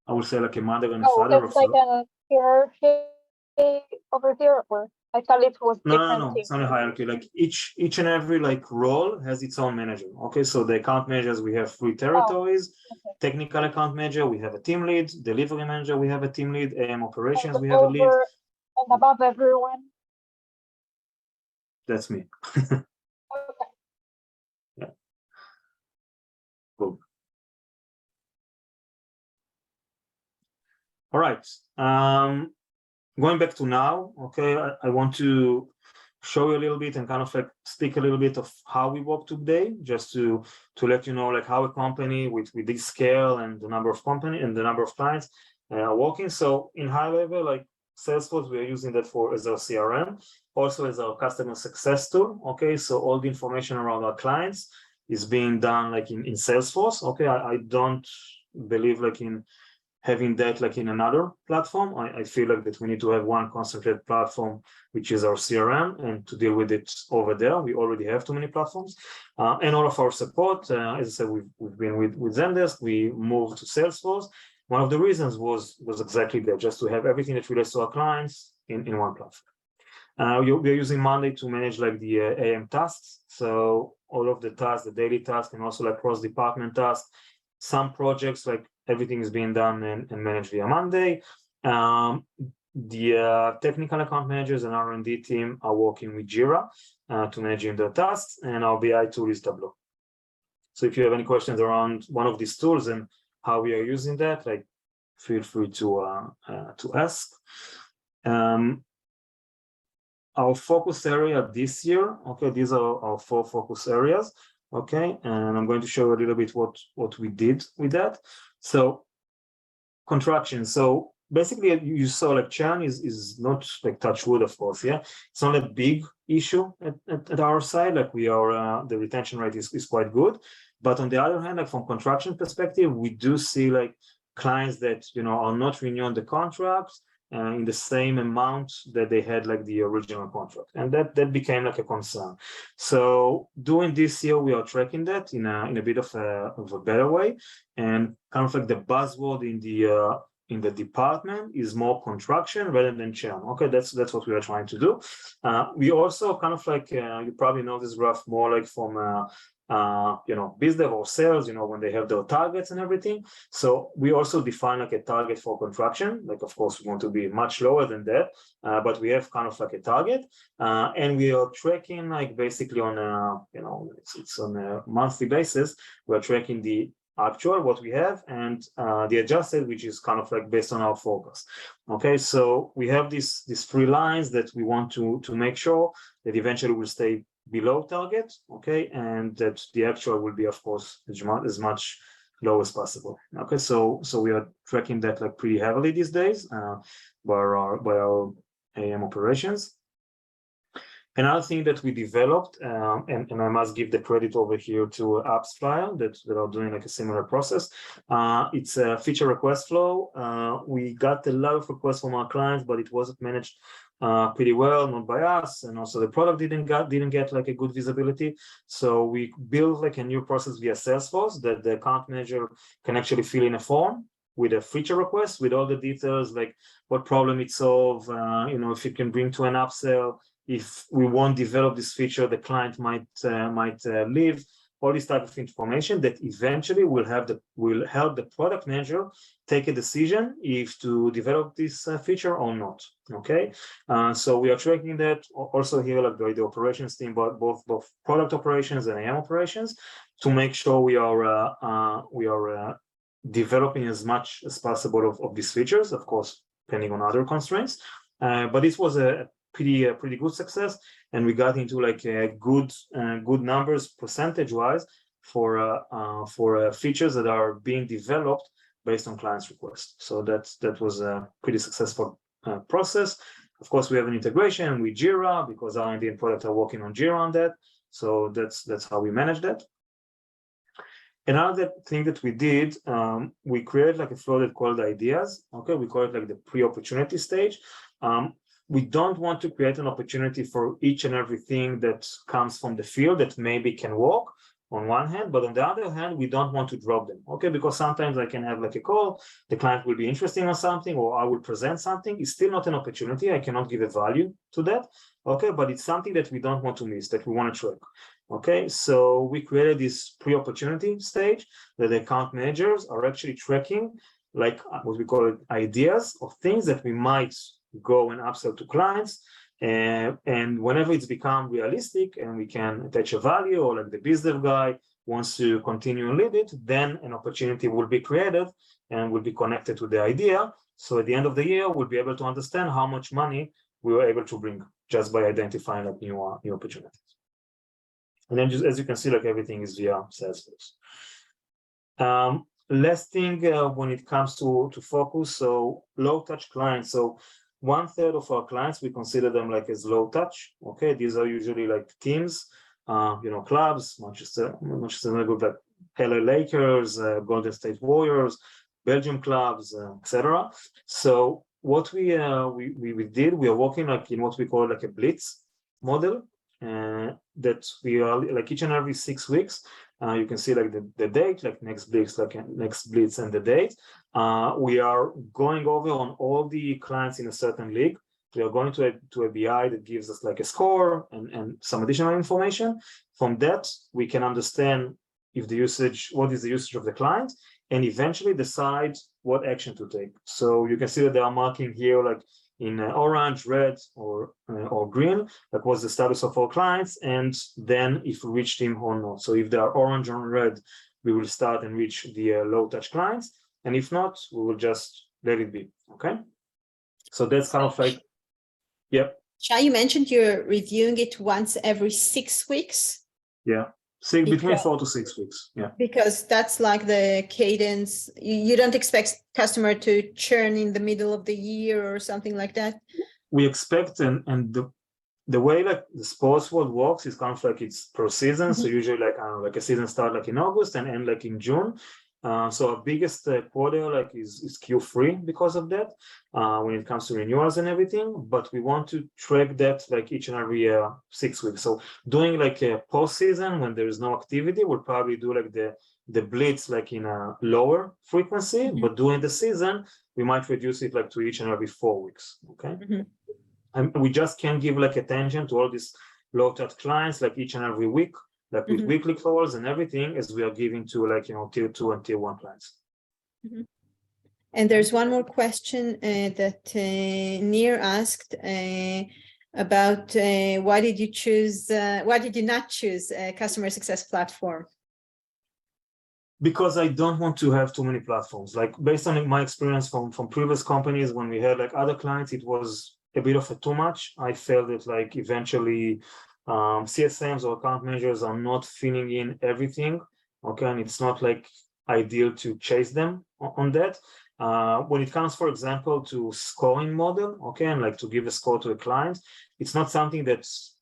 would say like a mother and a father. It's like a hierarchy over here, or I thought it was different. No, it's not a hierarchy. Like each and every like role has its own manager. Okay, so the account managers, we have 3 territories. Okay. Technical account manager, we have a team lead. Delivery manager, we have a team lead. AM operations, we have a lead. And above everyone. That's me. Okay. Yeah. Cool. All right. Going back to now, okay, I want to show you a little bit and kind of like speak a little bit of how we work today, just to let you know like how a company with this scale and the number of company and the number of clients are working. So in high level, like Salesforce, we are using that as our CRM, also as our customer success tool. Okay, so all the information around our clients is being done like in Salesforce. Okay, I don't believe like in having that like in another platform. I feel like that we need to have one concentrated platform, which is our CRM, and to deal with it over there. We already have too many platforms, and all of our support. As I said, we've been with Zendesk. We moved to Salesforce. One of the reasons was exactly that, just to have everything that relates to our clients in one platform. We're using Monday to manage like the AM tasks. So all of the tasks, the daily tasks, and also like cross-department tasks. Some projects, like everything is being done and managed via Monday. The technical account managers and R&D team are working with Jira to managing their tasks, and our BI tool is Tableau. So if you have any questions around one of these tools and how we are using that, like feel free to ask. Our focus area this year, okay, these are our 4 focus areas. Okay, and I'm going to show you a little bit what we did with that. So contraction. So basically you saw like churn is not like touch wood, of course. Yeah, it's not a big issue at our side. Like we are the retention rate is quite good. But on the other hand, like from contraction perspective, we do see like clients that are not renewing the contracts in the same amount that they had like the original contract, and that became like a concern. So during this year, we are tracking that in a bit of a better way, and kind of like the buzzword in the department is more contraction rather than churn. Okay, that's what we are trying to do. We also kind of like you probably know this graph more like from biz dev or sales, when they have their targets and everything. So we also define like a target for contraction. Like, of course, we want to be much lower than that, but we have kind of like a target, and we are tracking like basically on it's on a monthly basis. We're tracking the actual what we have and the adjusted, which is kind of like based on our focus. Okay, so we have these 3 lines that we want to make sure that eventually will stay below target, okay, and that the actual will be, of course, as much low as possible. Okay, so we are tracking that like pretty heavily these days by our AM operations. Another thing that we developed, and I must give the credit over here to AppsFlyer that are doing like a similar process. It's a feature request flow. We got a lot of requests from our clients, but it wasn't managed pretty well, not by us, and also the product didn't get like a good visibility. So we built like a new process via Salesforce that the account manager can actually fill in a form with a feature request with all the details, like what problem it solves, if it can bring to an upsell. If we won't develop this feature, the client might leave. All this type of information that eventually will help the product manager take a decision if to develop this feature or not. Okay, so we are tracking that also here, like by the operations team, but both product operations and AM operations, to make sure we are developing as much as possible of these features, of course, depending on other constraints. But this was a pretty good success, and we got into like good numbers percentage wise for features that are being developed based on clients' requests. So that was a pretty successful process. Of course, we have an integration with Jira because R&D and product are working on Jira on that. So that's how we manage that. Another thing that we did, we created like a flow that called ideas. Okay, we call it like the pre-opportunity stage. We don't want to create an opportunity for each and everything that comes from the field that maybe can work on one hand, but on the other hand, we don't want to drop them, okay? Because sometimes I can have like a call, the client will be interested in something, or I will present something. It's still not an opportunity. I cannot give a value to that, okay? But it's something that we don't want to miss, that we want to track, okay? So we created this pre-opportunity stage that the account managers are actually tracking, like what we call it, ideas of things that we might go and upsell to clients, and whenever it's become realistic and we can attach a value, or like the biz dev guy wants to continue and lead it, then an opportunity will be created and will be connected to the idea. So at the end of the year, we'll be able to understand how much money we were able to bring just by identifying like new opportunities. And then just as you can see, like everything is via Salesforce. Last thing when it comes to focus, so low touch clients. So 1/3 of our clients, we consider them like as low touch. Okay, these are usually like teams, clubs, Manchester United, like LA Lakers, Golden State Warriors, Belgium clubs, etc. So what we did, we are working like in what we call like a blitz model, that we are like each and every 6 weeks. You can see like the date, like next blitz and the date. We are going over on all the clients in a certain league. We are going to a BI that gives us like a score and some additional information. From that, we can understand what is the usage of the client, and eventually decide what action to take. So you can see that they are marking here like in orange, red, or green, like what's the status of our clients, and then if we reach them or not. So if they are orange or red, we will start and reach the low touch clients, and if not, we will just let it be. Okay, so that's kind of like, yep. Shai, you mentioned you're reviewing it once every 6 weeks. Yeah, between 4 to 6 weeks. Yeah, because that's like the cadence. You don't expect customer to churn in the middle of the year or something like that. We expect, and the way like the sports world works is kind of like it's per season. So usually like a season start like in August and end like in June. So our biggest quarter like is Q3 because of that, when it comes to renewals and everything. But we want to track that like each and every 6 weeks. So doing like a post season when there is no activity, we'll probably do like the blitz like in a lower frequency. But during the season, we might reduce it like to each and every 4 weeks. Okay, and we just can't give like attention to all these low touch clients like each and every week, like with weekly calls and everything, as we are giving to like tier 2 and tier 1 clients. And there's one more question that Nir asked about why did you not choose a customer success platform? Because I don't want to have too many platforms. Like based on my experience from previous companies, when we had like other clients, it was a bit of a too much. I felt that like eventually CSMs or account managers are not filling in everything. Okay, and it's not like ideal to chase them on that. When it comes, for example, to scoring model, okay, and like to give a score to a client, it's not something that's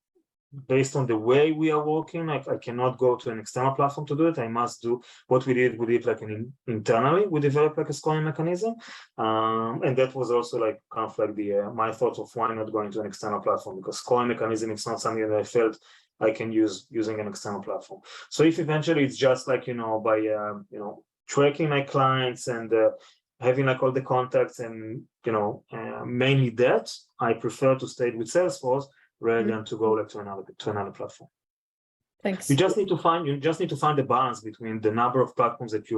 based on the way we are working. Like I cannot go to an external platform to do it. I must do what we did like internally. We developed like a scoring mechanism, and that was also like kind of like my thoughts of why not going to an external platform, because scoring mechanism, it's not something that I felt I can use using an external platform. So if eventually it's just like by tracking my clients and having like all the contacts and mainly that, I prefer to stay with Salesforce rather than to go like to another platform. Thanks. You just need to find the balance between the number of platforms that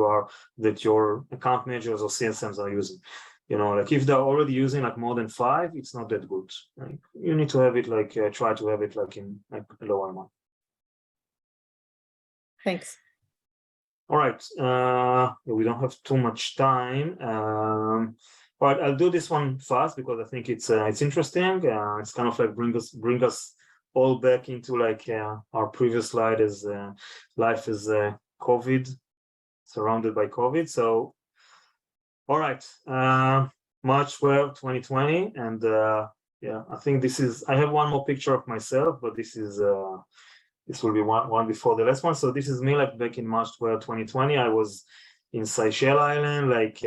your account managers or CSMs are using. Like if they're already using like more than 5, it's not that good. Like you need to have it like try to have it like in like a lower amount. Thanks. All right. We don't have too much time. But I'll do this one fast because I think it's interesting. It's kind of like bring us all back into like our previous slide as life is COVID, surrounded by COVID. So, all right, March 12, 2020, and I think I have one more picture of myself, but this will be one before the last one. So this is me like back in March 12, 2020. I was in Seychelles Island, like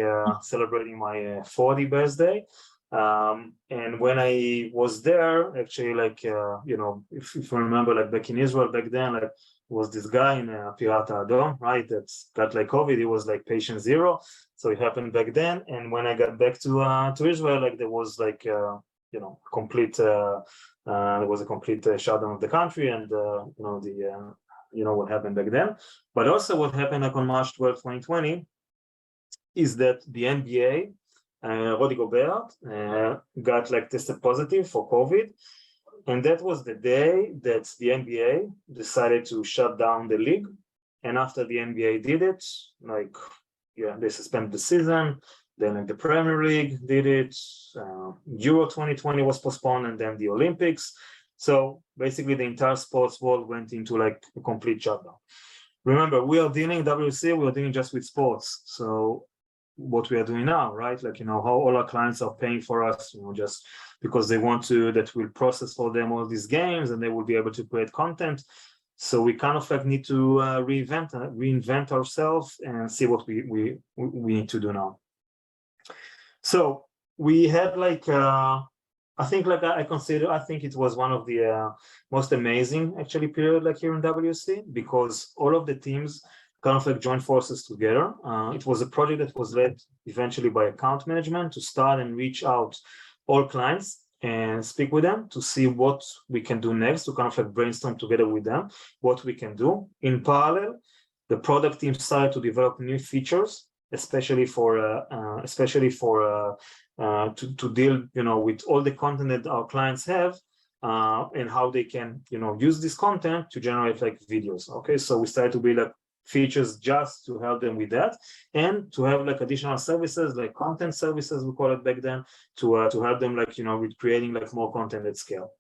celebrating my 40th birthday. And when I was there, actually, like, if you remember, like back in Israel back then, like was this guy in Pirata Adom, right? That's got like COVID. It was like patient 0. So it happened back then. And when I got back to Israel, like there was like, complete, there was a complete shutdown of the country, and what happened back then. But also what happened like on March 12, 2020 is that the NBA, Rudy Gobert, got like tested positive for COVID. And that was the day that the NBA decided to shut down the league And after the NBA did it, like, yeah, they suspended the season. Then like the Premier League did it. Euro 2020 was postponed, and then the Olympics. So basically, the entire sports world went into like a complete shutdown. Remember, we are dealing WSC. We are dealing just with sports. So what we are doing now, right? Like, you know, how all our clients are paying for us, you know, just because they want to, that we'll process for them all these games and they will be able to create content. So we kind of like need to reinvent ourselves and see what we need to do now. So we had like, I think like I think it was one of the most amazing actually period like here in WSC, because all of the teams kind of like joined forces together. It was a project that was led eventually by account management to start and reach out all clients and speak with them to see what we can do next, to kind of like brainstorm together with them what we can do. In parallel, the product team started to develop new features, especially to deal, you know, with all the content that our clients have, and how they can, you know, use this content to generate like videos. Okay, so we started to build like features just to help them with that, and to have like additional services like content services, we call it back then, to help them like, you know, with creating like more content at scale.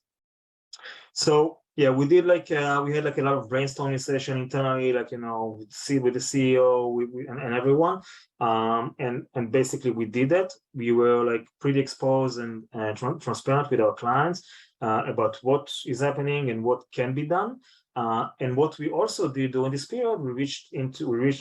So yeah, we did like we had like a lot of brainstorming session internally, like, you know, with the CEO and everyone, and basically we did that. We were like pretty exposed and transparent with our clients about what is happening and what can be done. And what we also did during this period, we reached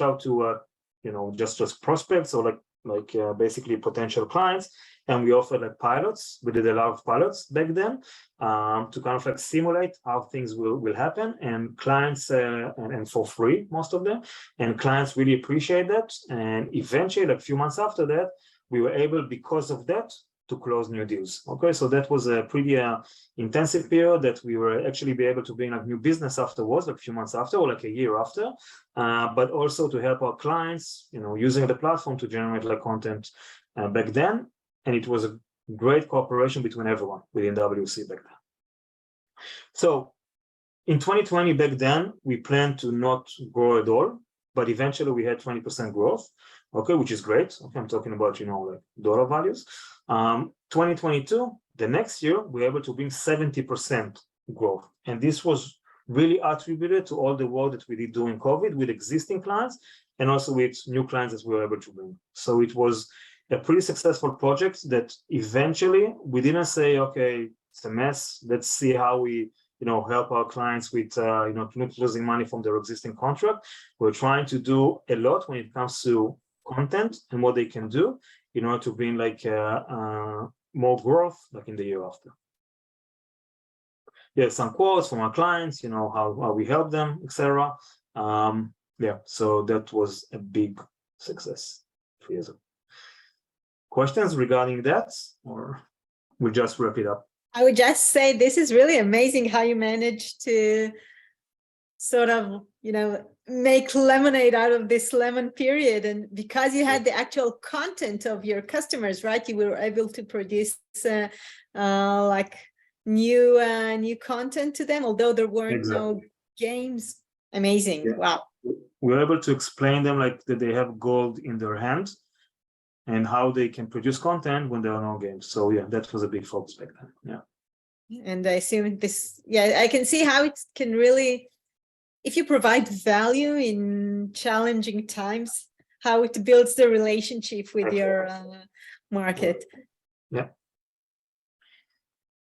out to you know, just prospects or like basically potential clients, and we offered like pilots. We did a lot of pilots back then to kind of like simulate how things will happen, and clients and for free, most of them, and clients really appreciate that. And eventually, like a few months after that, we were able, because of that, to close new deals. Okay, so that was a pretty intensive period that we were actually be able to bring like new business afterwards, like a few months after or like a year after, but also to help our clients, you know, using the platform to generate like content back then. And it was a great cooperation between everyone within WSC back then. So in 2020 back then, we planned to not grow at all, but eventually we had 20% growth, okay, which is great. Okay, I'm talking about, you know, like dollar values. 2022, the next year, we were able to bring 70% growth. And this was really attributed to all the work that we did during COVID with existing clients and also with new clients that we were able to bring. So it was a pretty successful project that eventually we didn't say, okay, it's a mess, let's see how we, you know, help our clients with, you know, not losing money from their existing contract. We're trying to do a lot when it comes to content and what they can do in order to bring like more growth like in the year after. Yeah, some quotes from our clients, you know, how we help them, etc. Yeah, so that was a big success 3 years ago. Questions regarding that, or we'll just wrap it up? I would just say this is really amazing how you managed to sort of, you know, make lemonade out of this lemon period. And because you had the actual content of your customers, right, you were able to produce like new content to them, although there weren't no games. Amazing. Yeah. Wow. We were able to explain them like that they have gold in their hands and how they can produce content when there are no games. So yeah, that was a big focus back then. Yeah. And I assume this, yeah, I can see how it can really, if you provide value in challenging times, how it builds the relationship with your market. Yeah.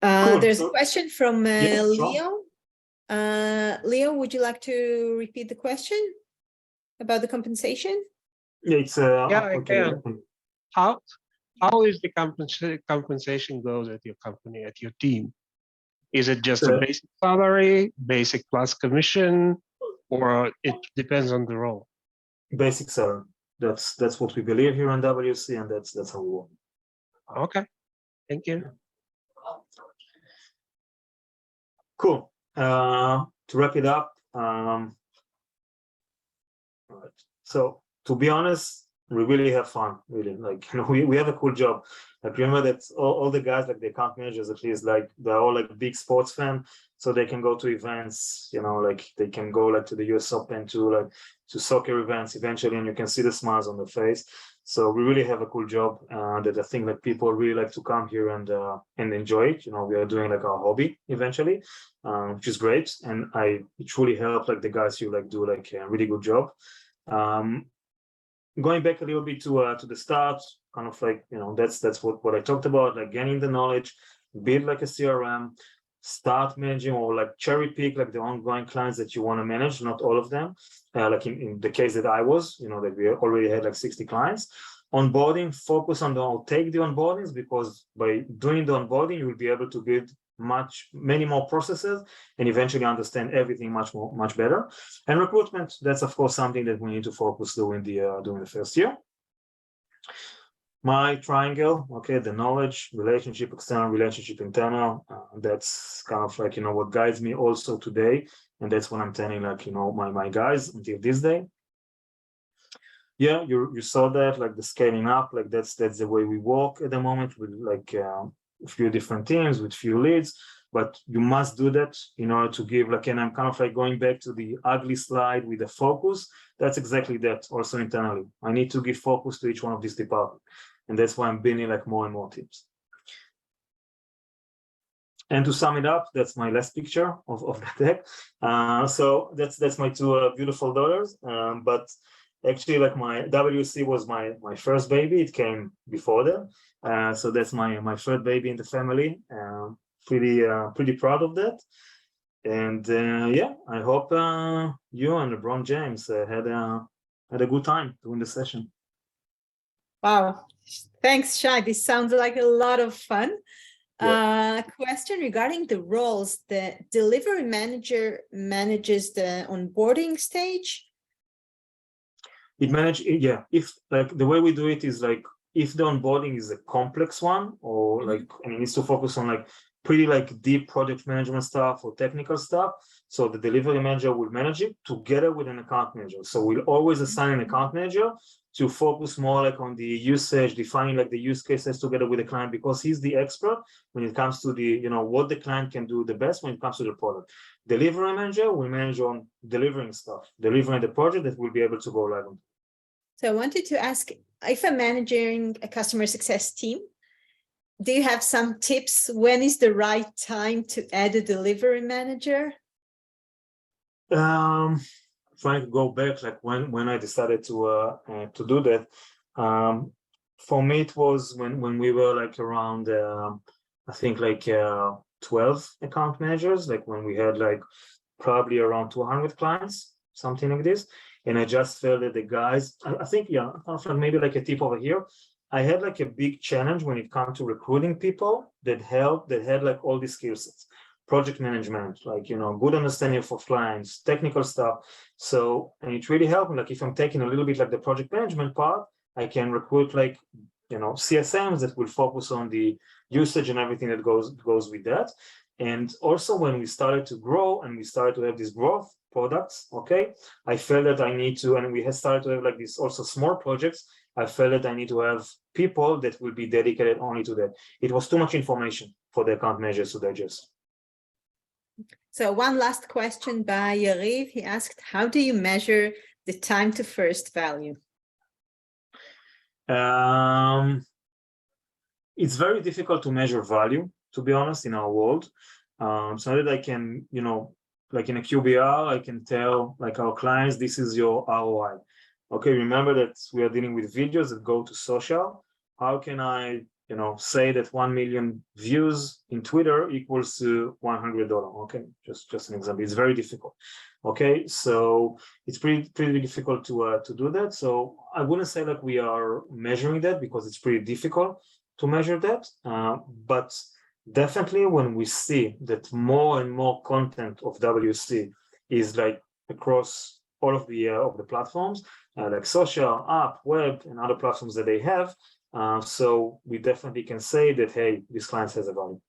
Cool. There's a question from Leo. Sure. Leo, would you like to repeat the question about the compensation? Yeah, it's yeah, okay. I can. How is the compensation goes at your company, at your team? Is it just a basic salary, basic plus commission, or it depends on the role? Basic salary. That's what we believe here in WSC, and that's how we work. Okay, thank you. Cool. To wrap it up, all right. So to be honest, we really have fun, really. Like, you know, we have a cool job. Like, remember that all the guys, like the account managers at least, like they're all like big sports fan, so they can go to events, you know, like they can go like to the US Open, to soccer events eventually, and you can see the smiles on their face. So we really have a cool job that I think that people really like to come here and enjoy it. You know, we are doing like our hobby eventually, which is great, and it truly helped like the guys who like do like a really good job. Going back a little bit to the start, kind of like, you know, that's what I talked about, like gaining the knowledge, build like a CRM, start managing or like cherry pick like the ongoing clients that you want to manage, not all of them. Like in the case that I was, you know, that we already had like 60 clients. Onboarding, focus on take the onboardings, because by doing the onboarding, you will be able to build many more processes and eventually understand everything much better. And recruitment, that's of course something that we need to focus during the first year. My triangle, okay, the knowledge, relationship, external, relationship, internal, that's kind of like, you know, what guides me also today. And that's what I'm telling, like, you know, my guys until this day. Yeah, you saw that, like the scaling up, like that's the way we work at the moment with like a few different teams with few leads, but you must do that in order to give like, and I'm kind of like going back to the ugly slide with the focus. That's exactly that also internally. I need to give focus to each one of these departments. And that's why I'm building like more and more teams. And to sum it up, that's my last picture of the deck. So that's my two beautiful daughters. But actually, like my WSC was my first baby. It came before that. So that's my third baby in the family. Pretty proud of that. And yeah, I hope you and LeBron James had a good time doing the session. Wow, thanks, Shai. This sounds like a lot of fun. Yeah. Question regarding the roles. The delivery manager manages the onboarding stage. Yeah, if like the way we do it is like if the onboarding is a complex one or like and it needs to focus on like pretty like deep project management stuff or technical stuff, so the delivery manager will manage it together with an account manager. So we'll always assign an account manager to focus more like on the usage, defining like the use cases together with the client, because he's the expert when it comes to the, you know, what the client can do the best when it comes to the product. Delivery manager will manage on delivering stuff, delivering the project that will be able to go live on. So I wanted to ask, if I'm managing a customer success team, do you have some tips? When is the right time to add a delivery manager? Trying to go back, like when I decided to do that. For me, it was when we were like around, I think like 12 account managers, like when we had like probably around 200 clients, something like this. And I just felt that the guys, I think, yeah, kind of like maybe like a tip over here. I had like a big challenge when it comes to recruiting people that had like all these skill sets. Project management, like, you know, good understanding of clients, technical stuff. So, and it really helped me. Like if I'm taking a little bit like the project management part, I can recruit like, you know, CSMs that will focus on the usage and everything that goes with that. And also when we started to grow and we started to have these growth products, okay, I felt that I need to, and we had started to have like these also small projects, I felt that I need to have people that will be dedicated only to that. It was too much information for the account managers to digest. So one last question by Yariv. He asked, how do you measure the time to first value? It's very difficult to measure value, to be honest, in our world. So that I can, you know, like in a QBR, I can tell like our clients, this is your ROI. Okay, remember that we are dealing with videos that go to social. How can I, you know, say that 1 million views in Twitter equals to $100? Okay, just an example. It's very difficult. Okay, so it's pretty difficult to do that. So I wouldn't say that we are measuring that because it's pretty difficult to measure that. But definitely when we see that more and more content of WSC is like across all of the platforms, like social, app, web, and other platforms that they have. So we definitely can say that, hey, this client has a value.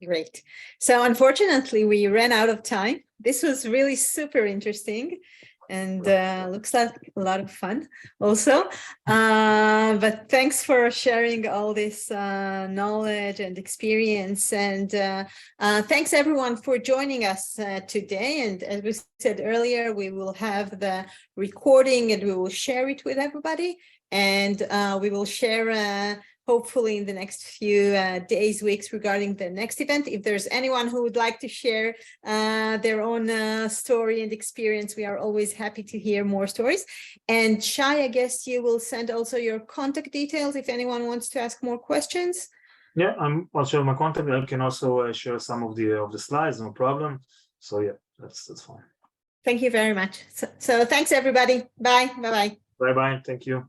Great. So unfortunately, we ran out of time. This was really super interesting. and looks like a lot of fun also. But thanks for sharing all this knowledge and experience, and thanks everyone for joining us today. And as we said earlier, we will have the recording and we will share it with everybody, and we will share hopefully in the next few days, weeks regarding the next event. If there's anyone who would like to share their own story and experience, we are always happy to hear more stories. And Shai, I guess you will send also your contact details if anyone wants to ask more questions. Yeah, I'll share my contact. I can also share some of the slides, no problem. So yeah, that's fine. Thank you very much. So thanks everybody. Bye. Bye-bye. Bye-bye. Thank you.